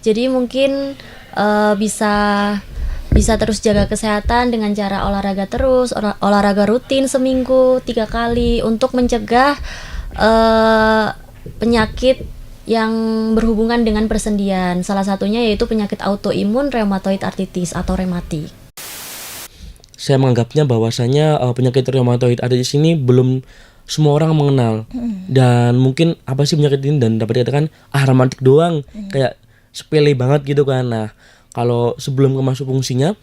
Jadi mungkin bisa terus jaga kesehatan dengan cara olahraga terus, olahraga rutin seminggu 3 kali untuk mencegah penyakit yang berhubungan dengan persendian. Salah satunya yaitu penyakit autoimun rheumatoid arthritis atau rematik. Saya menganggapnya bahwasanya penyakit rheumatoid arthritis ini belum semua orang mengenal. Dan mungkin apa sih penyakit ini, dan dapat dikatakan rematik doang, kayak sepele banget gitu kan. Nah, kalau sebelum ke masuk fungsinya,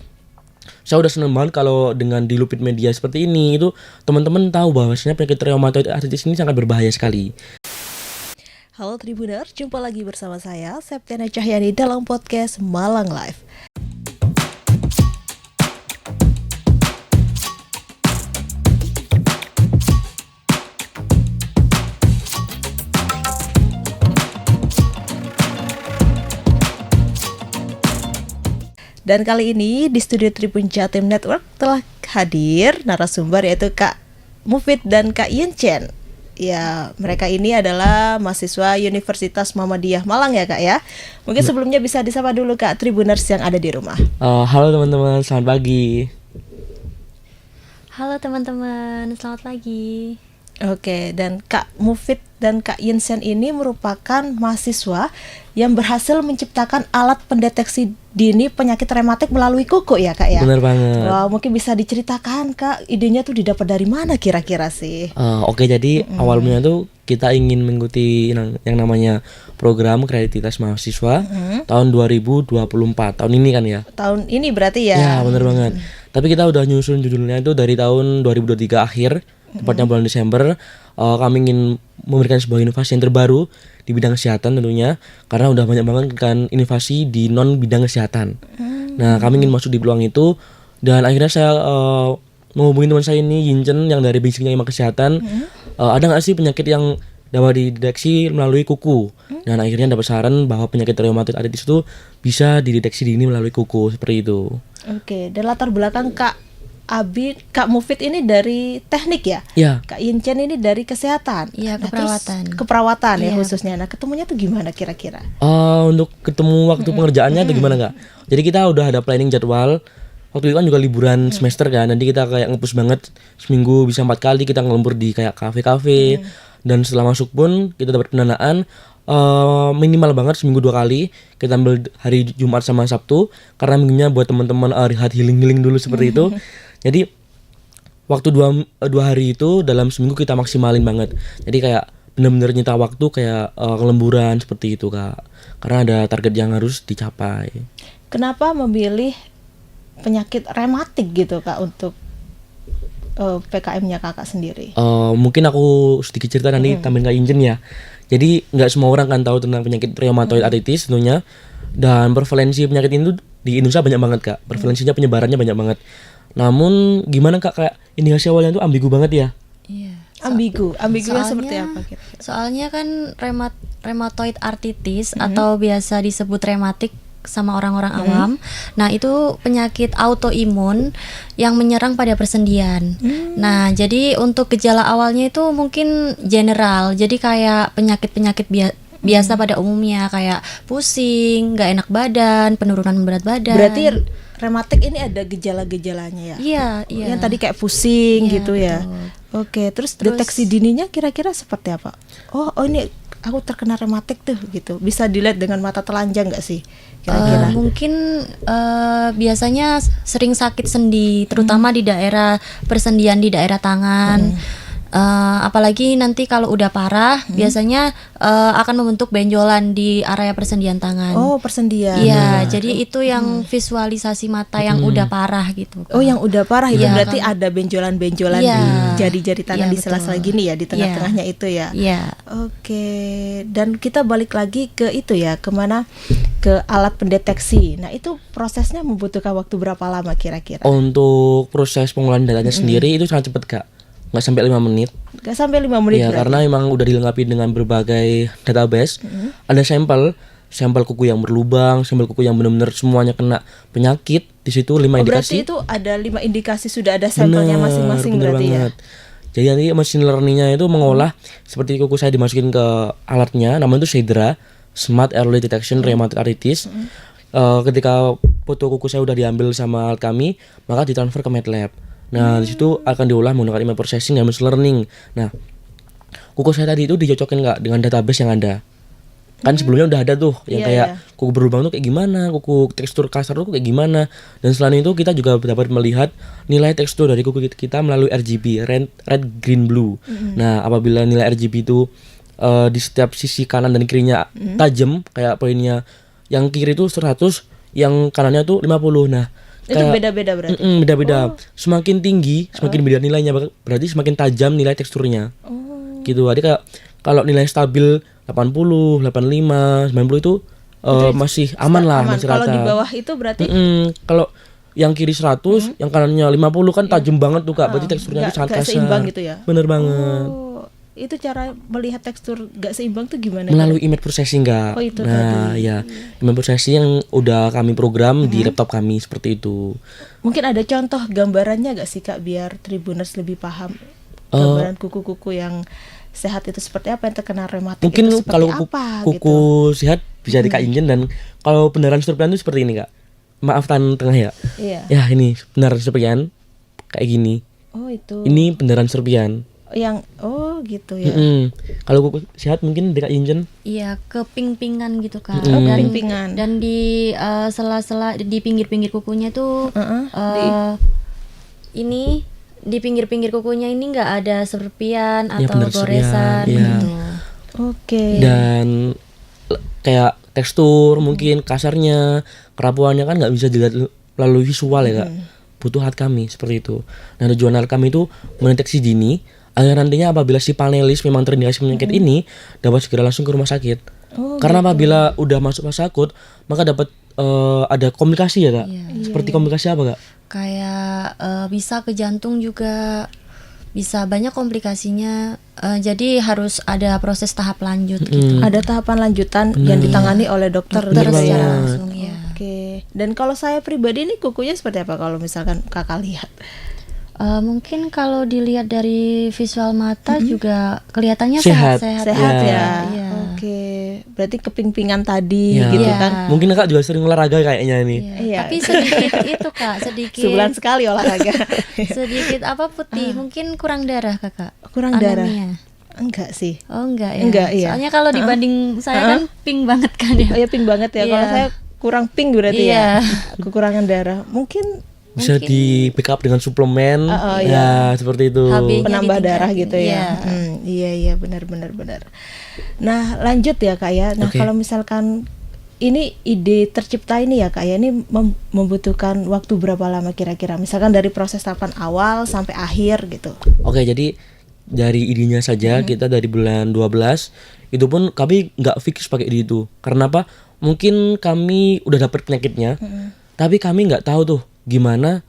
saya udah seneng banget kalau dengan di Lupit Media seperti ini itu teman-teman tahu bahwasanya penyakit rheumatoid arthritis ini sangat berbahaya sekali. Halo Tribuner, jumpa lagi bersama saya Septiana Cahyani dalam podcast Malang Live. Dan kali ini di studio Tribun Jatim Network telah hadir narasumber yaitu Kak Mufid dan Kak Yinchen. Ya, mereka ini adalah mahasiswa Universitas Muhammadiyah Malang ya Kak ya. Mungkin sebelumnya bisa disapa dulu Kak Tribuners yang ada di rumah. Halo teman-teman, selamat pagi. Halo teman-teman, selamat pagi. Oke, dan Kak Mufid dan Kak Yinchen ini merupakan mahasiswa yang berhasil menciptakan alat pendeteksi dini penyakit rematik melalui kuku ya Kak ya? Bener banget. Wah, mungkin bisa diceritakan Kak, idenya tuh didapat dari mana kira-kira sih? Oke, jadi awalnya tuh kita ingin mengikuti yang namanya program kreativitas mahasiswa tahun 2024, tahun ini kan ya? Tahun ini berarti ya? Ya, bener banget. Tapi kita udah nyusun judulnya itu dari tahun 2023 akhir, tepatnya bulan Desember. Kami ingin memberikan sebuah inovasi yang terbaru di bidang kesehatan tentunya, karena udah banyak banget kan inovasi di non bidang kesehatan. Nah, kami ingin masuk di peluang itu, dan akhirnya saya menghubungi teman saya ini Yinchen yang dari basicnya ilmu kesehatan. Ada nggak sih penyakit yang dapat dideteksi melalui kuku? Dan akhirnya dapat saran bahwa penyakit rheumatoid arthritis itu bisa dideteksi dini melalui kuku, seperti itu. Oke, dan latar belakang Kak Mufid ini dari teknik ya? Ya. Kak Yinchen ini dari kesehatan. Iya, Nah, keperawatan. terus keperawatan ya Iya. khususnya. Nah, ketemunya tuh gimana kira-kira? Untuk ketemu waktu pengerjaannya atau gimana nggak? Jadi kita udah ada planning jadwal. Waktu itu kan juga liburan semester kan. Nanti kita kayak nge-push banget, seminggu bisa 4 kali kita ngelembur di kayak kafe-kafe. Dan setelah masuk pun kita dapat pendanaan minimal banget seminggu 2 kali. Kita ambil hari Jumat sama Sabtu, karena minggunya buat teman-teman rehat healing dulu seperti itu. Jadi waktu dua hari itu dalam seminggu kita maksimalin banget. Jadi kayak benar-benar nyita waktu kayak kelemburan seperti itu Kak. Karena ada target yang harus dicapai. Kenapa memilih penyakit rematik gitu Kak untuk PKM-nya Kakak sendiri? Mungkin aku sedikit cerita nanti tambahin Kak Yinchen ya. Jadi nggak semua orang kan tahu tentang penyakit rheumatoid arthritis tentunya. Dan prevalensi penyakit ini tuh di Indonesia banyak banget Kak. Prevalensinya, penyebarannya banyak banget. Namun gimana Kak, kayak indikasi awalnya tuh ambigu banget ya? Iya. Ambigunya seperti apa kira-kira? Soalnya kan rheumatoid arthritis atau biasa disebut rematik sama orang-orang awam. Nah, itu penyakit autoimun yang menyerang pada persendian. Nah, jadi untuk gejala awalnya itu mungkin general. Jadi kayak penyakit-penyakit biasa pada umumnya, kayak pusing, nggak enak badan, penurunan berat badan. Berarti rematik ini ada gejala-gejalanya ya? Iya. Yang tadi kayak pusing Iya, gitu ya. betul. Oke, terus deteksi dininya kira-kira seperti apa? Oh ini aku terkena rematik tuh gitu. Bisa dilihat dengan mata telanjang nggak sih kira-kira? Mungkin biasanya sering sakit sendi, terutama di daerah persendian, di daerah tangan. Apalagi nanti kalau udah parah, biasanya akan membentuk benjolan di area persendian tangan. Oh, persendian. Iya, jadi itu yang visualisasi mata yang udah parah gitu. Oh, yang udah parah itu Iya, berarti kan. ada benjolan-benjolan Iya. di jari-jari tangan Iya, di sela-sela betul. gini ya, di tengah-tengahnya itu ya. Iya. Oke, dan kita balik lagi ke itu ya, kemana? Ke alat pendeteksi. Nah, itu prosesnya membutuhkan waktu berapa lama kira-kira? Untuk proses pengolahan datanya sendiri itu sangat cepat Kak. Nggak sampai 5 menit. Gak sampai 5 menit Ya, berarti? karena emang udah dilengkapi dengan berbagai database. Ada sampel kuku yang berlubang, sampel kuku yang benar-benar semuanya kena penyakit. Di situ 5 Oh, berarti indikasi. itu ada 5 indikasi, sudah ada sampelnya masing-masing Bener berarti banget. ya? Jadi nanti machine learning-nya itu mengolah seperti kuku saya dimasukin ke alatnya, namanya itu Shedra. Smart Early Detection Rheumatoid Arthritis. Ketika foto kuku saya udah diambil sama alat kami, maka ditransfer ke MATLAB. Nah, di situ akan diolah menggunakan image processing dan machine learning. Nah, kuku saya tadi itu dicocokin nggak dengan database yang ada. Kan sebelumnya udah ada tuh yang kayak kuku berlubang tuh kayak gimana, kuku tekstur kasar tuh kayak gimana. Dan selain itu kita juga dapat melihat nilai tekstur dari kuku kita melalui RGB, red, green, blue. Nah, apabila nilai RGB itu di setiap sisi kanan dan kirinya tajam, kayak poinnya yang kiri itu 100, yang kanannya tuh 50. Nah, itu beda-beda berarti. Beda-beda. Semakin tinggi, semakin beda nilainya, berarti semakin tajam nilai teksturnya. Gitu. Jadi kayak kalau nilai stabil 80, 85, 90 itu masih aman lah, masih rata. Kalau di bawah itu berarti kalau yang kiri 100, yang kanannya 50 kan tajam banget tuh Kak. Berarti teksturnya itu sangat kasar. Seimbang gitu ya. Bener banget. Itu cara melihat tekstur gak seimbang tuh gimana? Melalui image processing Kak. Itu nah, tadi. Ya, image processing yang udah kami program di laptop kami seperti itu. Mungkin ada contoh gambarannya gak sih Kak, biar Tribuners lebih paham gambaran kuku-kuku yang sehat itu seperti apa, yang terkena rematik mungkin itu seperti kalau apa kuku gitu. sehat bisa di Kak Injen, dan kalau beneran serpian itu seperti ini Kak. Maaf tan tengah ya. Iya. Ya ini beneran serpian kayak gini. Oh itu. Ini beneran serpian. Yang gitu ya. Kalau kuku sehat mungkin di Kak Injen. Iya, keping-pingan gitu Kak. Keping-pingan. Dan di sela-sela di pinggir-pinggir kukunya tuh ini di pinggir-pinggir kukunya ini nggak ada serpian atau bener, goresan ya. gitu. Oke. Dan kayak tekstur mungkin kasarnya, kerapuannya kan nggak bisa dilihat melalui visual ya Kak. Butuh alat kami seperti itu. Nah, tujuan alat kami itu mendeteksi dini agar nantinya apabila si panelis memang terindikasi penyakit ini dapat segera langsung ke rumah sakit. Karena apabila udah masuk rumah sakit, maka dapat ada komplikasi ya Kak. Seperti komplikasi apa Kak? Kayak bisa ke jantung juga, bisa banyak komplikasinya. Jadi harus ada proses tahap lanjut gitu. Ada tahapan lanjutan yang ditangani oleh dokter Dokter gitu secara ya. langsung ya. Oke. Dan kalau saya pribadi ini kukunya seperti apa kalau misalkan Kakak lihat? Mungkin kalau dilihat dari visual mata juga kelihatannya Sehat. Sehat ya. Iya. Oke. Berarti keping-pingan tadi Ya. gitu Iya. kan. Mungkin Kak juga sering olahraga kayaknya ini. Iya. Tapi sedikit itu Kak, sedikit Sebulan sekali olahraga. sedikit apa putih, mungkin kurang darah Kakak. Kurang darah. Anemia. Enggak sih. Oh enggak ya. Enggak, iya. Soalnya kalau dibanding saya kan pink banget kan ya. Oh ya, pink banget ya. Kalau Iya. saya kurang pink berarti Iya. ya. Kekurangan darah. Mungkin Bisa di backup dengan suplemen. Ya, seperti itu. HB-nya penambah ditingkatin. darah gitu ya. Iya. Iya benar. Nah, lanjut ya Kak ya. Nah, Oke. kalau misalkan ini ide tercipta ini ya Kak ya, ini membutuhkan waktu berapa lama kira-kira? Misalkan dari proses tahapan awal sampai akhir gitu. Oke, jadi dari idenya saja kita dari bulan 12 itu pun kami nggak fix pakai ide itu. Karena apa? Mungkin kami udah dapat penyakitnya, tapi kami nggak tahu tuh gimana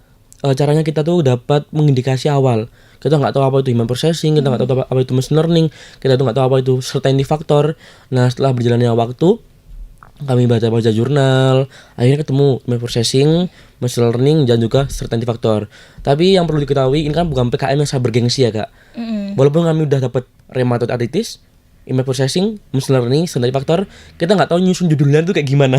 caranya kita tuh dapat mengindikasi awal. Kita nggak tahu apa itu human processing, kita nggak tahu apa itu machine learning, kita tuh nggak tahu apa itu certainty factor. Nah, setelah berjalannya waktu, kami baca jurnal, akhirnya ketemu human processing, machine learning, dan juga certainty factor. Tapi yang perlu diketahui, ini kan bukan PKM yang saya bergengsi ya Kak. Walaupun kami udah dapat rheumatoid arthritis, image processing, machine learning, certainty factor, kita nggak tahu nyusun judulnya tuh kayak gimana.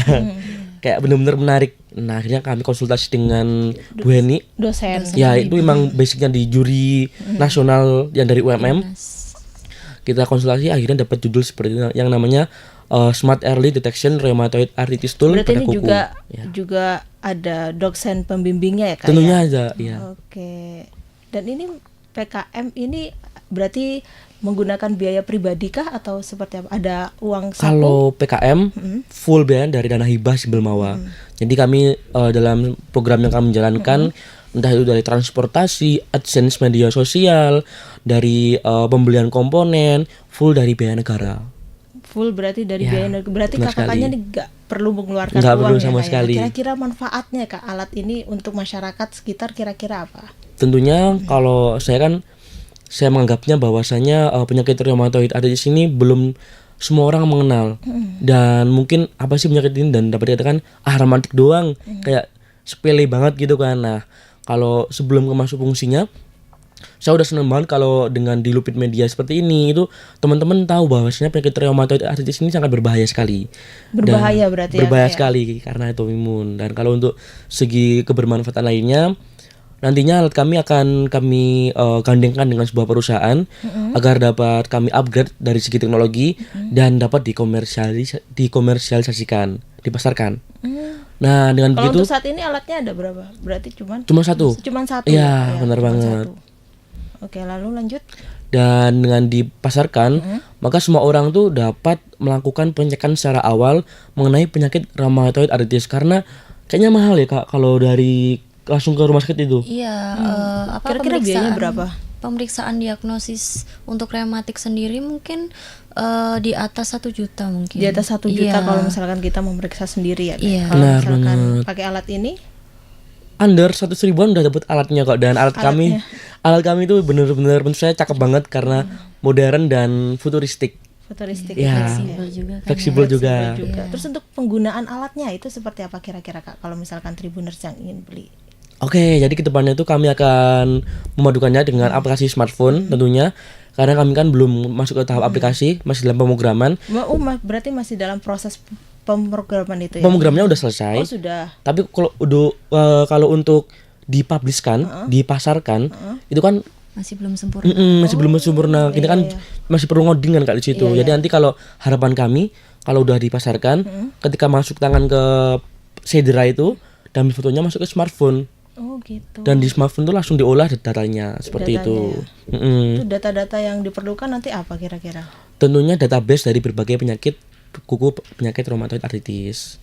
Kayak benar-benar menarik. Nah, akhirnya kami konsultasi dengan Bu Heni. Dosen. Ya, itu memang basicnya di juri nasional yang dari UMM. Kita konsultasi akhirnya dapat judul seperti itu yang namanya Smart Early Detection Rheumatoid Arthritis Tool Berarti pada ini kuku. juga ada dosen pembimbingnya ya Kak Tentunya ya? aja, ya. Oke. Dan ini PKM ini berarti menggunakan biaya pribadi kah atau seperti apa? Ada uang saku? Kalau PKM full biaya dari dana hibah Simbel Mawa. Jadi kami dalam program yang kami jalankan entah itu dari transportasi, AdSense media sosial, dari pembelian komponen, full dari biaya negara. Full berarti dari Ya, biaya negara. Berarti benar kakaknya sekali. nih nggak perlu mengeluarkan Nggak uang perlu ya, sama Kak, ya? sekali. Kira-kira manfaatnya Kak alat ini untuk masyarakat sekitar kira-kira apa? Tentunya kalau saya menganggapnya bahwasanya penyakit rheumatoid arthritis ini belum semua orang mengenal. Dan mungkin apa sih penyakit ini, dan dapat dikatakan rheumatik doang, kayak sepele banget gitu kan. Nah, kalau sebelum masuk fungsinya, Saya udah seneng banget kalau dengan di Lupit Media seperti ini itu teman-teman tahu bahwasanya penyakit rheumatoid arthritis ini sangat berbahaya sekali. Berbahaya berarti ya, berbahaya Kak, ya? sekali karena autoimun. Dan kalau untuk segi kebermanfaatan lainnya, nantinya alat kami akan kami gandengkan dengan sebuah perusahaan agar dapat kami upgrade dari segi teknologi dan dapat dikomersialisasikan, dipasarkan. Nah, dengan Kalau begitu untuk saat ini alatnya ada berapa? Berarti cuma satu. satu. Iya, ya, benar cuman banget. satu. Oke, lalu lanjut. Dan dengan dipasarkan, maka semua orang tuh dapat melakukan pengecekan secara awal mengenai penyakit rheumatoid arthritis karena kayaknya mahal ya Kak kalau dari langsung ke rumah sakit itu. Iya, Kira-kira biayanya berapa? Pemeriksaan diagnosis untuk rematik sendiri mungkin di atas 1 juta mungkin. Di atas 1 juta Iya. kalau misalkan kita memeriksa sendiri ya. Kak? Iya. Kalau Benar misalkan banget. pakai alat ini, Under 100 ribuan udah dapat alatnya kok, dan alat kami itu bener-bener menurut saya cakep banget karena modern dan futuristik. futuristik, Iya. Fleksibel juga kan. Fleksibel juga. juga. Terus untuk penggunaan alatnya itu seperti apa kira-kira Kak? Kalau misalkan Tribuners yang ingin beli. Oke, jadi kedepannya itu kami akan memadukannya dengan aplikasi smartphone tentunya, karena kami kan belum masuk ke tahap aplikasi, masih dalam pemrograman. Berarti masih dalam proses pemrograman itu ya? Pemrogramannya udah selesai. Oh sudah. Tapi kalau untuk dipublishkan, dipasarkan, itu kan Masih belum sempurna. masih belum sempurna. Kita kan masih perlu ngoding kan Kak di situ. Jadi nanti kalau harapan kami kalau udah dipasarkan, ketika masuk tangan ke Sedera itu, dan fotonya masuk ke smartphone. Oh gitu. Dan di smartphone itu langsung diolah datanya seperti itu. Itu data-data yang diperlukan nanti apa kira-kira? Tentunya database dari berbagai penyakit kuku, penyakit rheumatoid arthritis.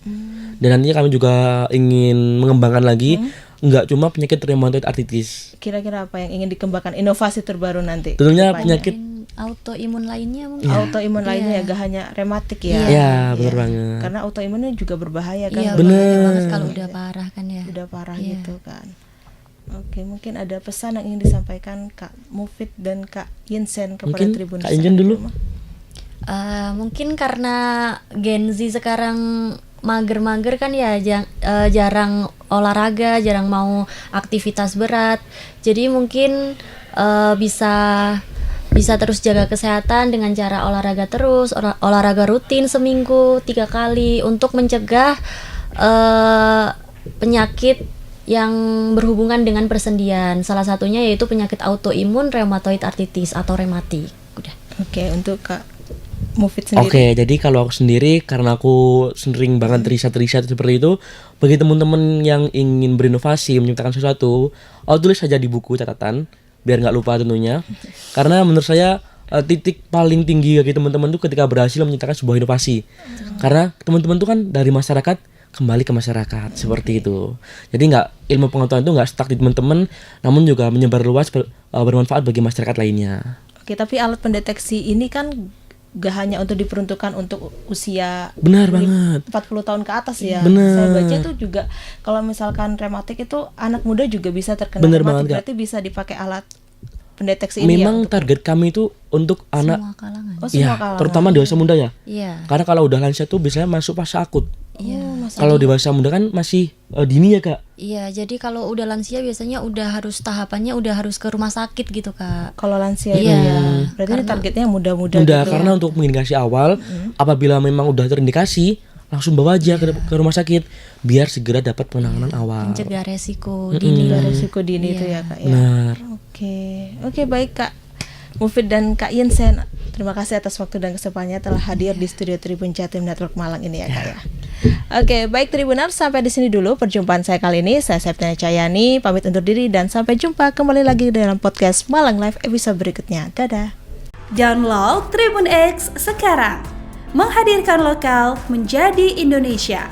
Dan nantinya kami juga ingin mengembangkan lagi enggak cuma penyakit rheumatoid arthritis. Kira-kira apa yang ingin dikembangkan, inovasi terbaru nanti? Tentunya depannya? penyakit Autoimun lainnya mungkin. Autoimun lainnya ya, gak hanya rematik ya. ya benar banget. Karena autoimunnya juga berbahaya kan. Iya, Bener. berbahaya banget kalau udah parah kan ya. Udah parah Iya. gitu kan. Oke, mungkin ada pesan yang ingin disampaikan Kak Mufid dan Kak Yinsen kepada Mungkin Tribuners Kak Injen yang ada di dulu. rumah. Mungkin karena Gen Z sekarang mager-mager kan ya, jarang olahraga, jarang mau aktivitas berat. Jadi mungkin bisa terus jaga kesehatan dengan cara olahraga terus, olahraga rutin seminggu 3 kali untuk mencegah penyakit yang berhubungan dengan persendian. Salah satunya yaitu penyakit autoimun rheumatoid arthritis atau rematik. Udah. Oke, untuk Kak Mufid sendiri. Oke, jadi kalau aku sendiri, karena aku sering banget riset seperti itu, bagi teman-teman yang ingin berinovasi, menciptakan sesuatu, tulis saja di buku catatan, biar nggak lupa tentunya. Karena menurut saya titik paling tinggi bagi teman-teman tuh ketika berhasil menciptakan sebuah inovasi. Karena teman-teman tuh kan dari masyarakat kembali ke masyarakat, seperti itu. Jadi nggak, ilmu pengetahuan itu nggak stuck di teman-teman, namun juga menyebar luas, bermanfaat bagi masyarakat lainnya. Oke, tapi alat pendeteksi ini kan gak hanya untuk diperuntukkan untuk usia Benar banget. 40 tahun ke atas ya. Benar. Saya baca tuh juga kalau misalkan rematik itu anak muda juga bisa terkena Benar rematik, banget, Kak. berarti bisa dipakai alat pendeteksi ini Memang ya. target kami itu untuk anak, Semua kalangan. Oh, semua ya, kalangan. terutama dewasa muda ya. Iya. Karena kalau udah lansia tuh biasanya masuk fase akut. Iya. Kalau dewasa muda kan masih dini ya Kak. Iya, jadi kalau udah lansia biasanya udah harus tahapannya udah harus ke rumah sakit gitu, Kak. Kalau lansia itu Iya. ya. Berarti ini targetnya muda-muda Muda gitu. karena untuk mengindikasi awal, apabila memang udah terindikasi, langsung bawa aja ke rumah sakit biar segera dapat penanganan awal. Mencegah resiko dini. Mencegah resiko dini itu ya Kak ya. Benar. Oke baik Kak Mufid dan Kak Yinsen, terima kasih atas waktu dan kesempatannya telah hadir di studio Tribun Jatim Network Malang ini ya Kak ya. Oke, baik Tribuners, sampai di sini dulu perjumpaan saya kali ini. Saya Septiana Cahyani, pamit undur diri dan sampai jumpa kembali lagi dalam podcast Malang Live episode berikutnya. Dadah. Download Tribun X sekarang. Menghadirkan lokal menjadi Indonesia.